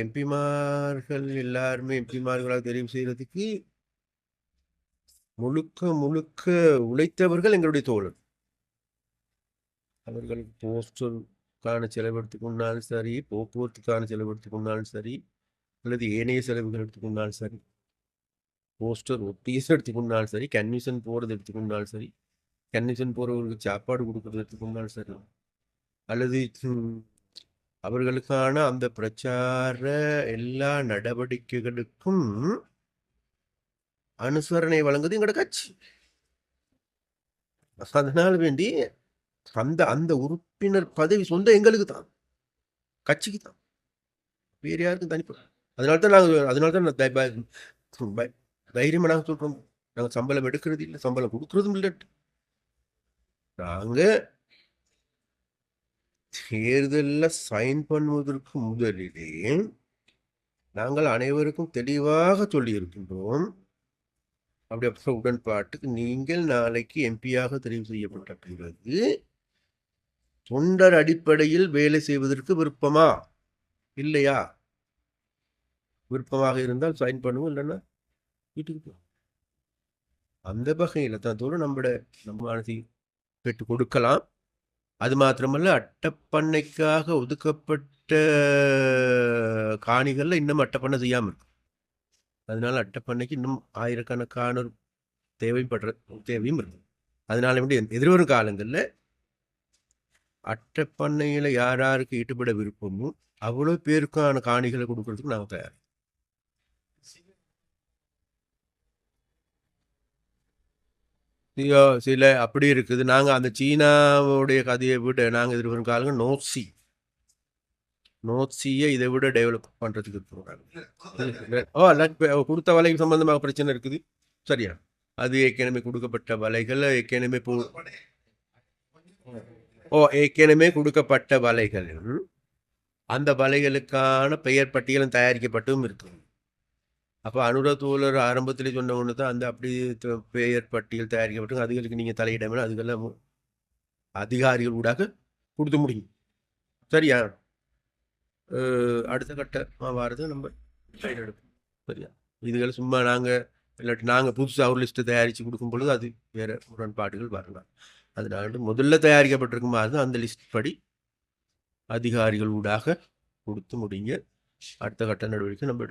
எம்பிமார்கள் எல்லாருமே எம்பிமார்களாக தெரிவு செய்யறதுக்கு முழுக்க முழுக்க உழைத்தவர்கள் எங்களுடைய தோழர். அவர்கள் போஸ்டருக்கான செலவெடுத்துக்கொண்டாலும் சரி, போக்குவரத்துக்கான செலவெடுத்துக்கொண்டாலும் சரி, அல்லது ஏனைய செலவுகள் எடுத்துக்கொண்டாலும் சரி, போஸ்டர் ஒட்டிஸ் எடுத்துக்கொண்டாலும் சரி, கன்வென்ஷன் போறது எடுத்துக்கொண்டாலும் சரி, கன்வென்ஷன் போறவர்களுக்கு சாப்பாடு கொடுக்கறது எடுத்துக்கொண்டாலும் சரி, அல்லது அவர்களுக்கான அந்த பிரச்சார எல்லா நடவடிக்கைகளுக்கும் அனுசரணை வழங்குது எங்களோட கட்சி. அதனால வேண்டி அந்த அந்த உறுப்பினர் பதவி சொந்த எங்களுக்கு தான், கட்சிக்கு தான், வேறு யாருக்கும் தனிப்படும். அதனால்தான் தைரியமா நாங்கள் சொல்றோம், நாங்கள் சம்பளம் எடுக்கிறது இல்லை, சம்பளம் கொடுக்கறதும் இல்லை. நாங்க தேர்தலில் சைன் பண்ணுவதற்கு முதலிலே நாங்கள் அனைவருக்கும் தெளிவாக சொல்லி இருக்கின்றோம், அப்படி உடன்பாட்டுக்கு நீங்கள் நாளைக்கு எம்பியாக தெரிவு செய்யப்பட்ட பிறகு தொண்டர் அடிப்படையில் வேலை செய்வதற்கு விருப்பமா இல்லையா? விருப்பமாக இருந்தால் சைன் பண்ணுவோம், இல்லைன்னா வீட்டுக்கு போ. அந்த வகையில் தான் தோறும் நம்ம அனுமதி பெற்று கொடுக்கலாம். அது மாத்திரமல்ல, அட்டப்பண்ணைக்காக ஒதுக்கப்பட்ட காணிகள்ல இன்னும் அட்டப்பண்ணை செய்யாமல் இருக்கு. அதனால அட்டப்பண்ணைக்கு இன்னும் ஆயிரக்கணக்கான தேவையும் இருக்கு. அதனால வேண்டி எதிர்வரும் காலங்களில் அட்டப்பண்ணையில யாருக்கு ஈடுபட விருப்பமோ அவ்வளவு பேருக்கான காணிகளை கொடுக்கறதுக்கு நாங்கள் தயார். சில அப்படி இருக்குது. நாங்க அந்த சீனாவுடைய கதையை விட நாங்கள் எதிர்வரும் காலங்கள் நோட்சியை இதை விட டெவலப் பண்றதுக்கு இருக்கிறோம். கொடுத்த வலை சம்பந்தமாக பிரச்சனை இருக்குது, சரியா? அது ஏற்கனவே கொடுக்கப்பட்ட வலைகள், ஏற்கனவே கொடுக்கப்பட்ட வலைகள், அந்த வலைகளுக்கான பெயர் பட்டியலும் தயாரிக்கப்பட்டும் இருக்கு. அப்போ அனுரதோழர் ஆரம்பத்திலே சொன்ன ஒன்று தான், அந்த அப்படி பெயர் பட்டியல் தயாரிக்கப்பட்டு அதுகளுக்கு நீங்கள் தலையிடமே அதுக்கெல்லாம் அதிகாரிகள் ஊடாக கொடுத்து முடியும், சரியா? அடுத்த கட்டமாக வாரது நம்ம சைடு எடுப்போம், சரியா? இதுகள் சும்மா நாங்கள் புதுசாக ஒரு லிஸ்ட்டு தயாரித்து கொடுக்கும் பொழுது அது வேறு முரண்பாடுகள் வரலாம். அதனால முதல்ல தயாரிக்கப்பட்டிருக்கும் மாதிரி அந்த லிஸ்ட் படி அதிகாரிகள் ஊடாக கொடுத்து முடிங்க. அடுத்த கட்ட நடவடிக்கை நம்ம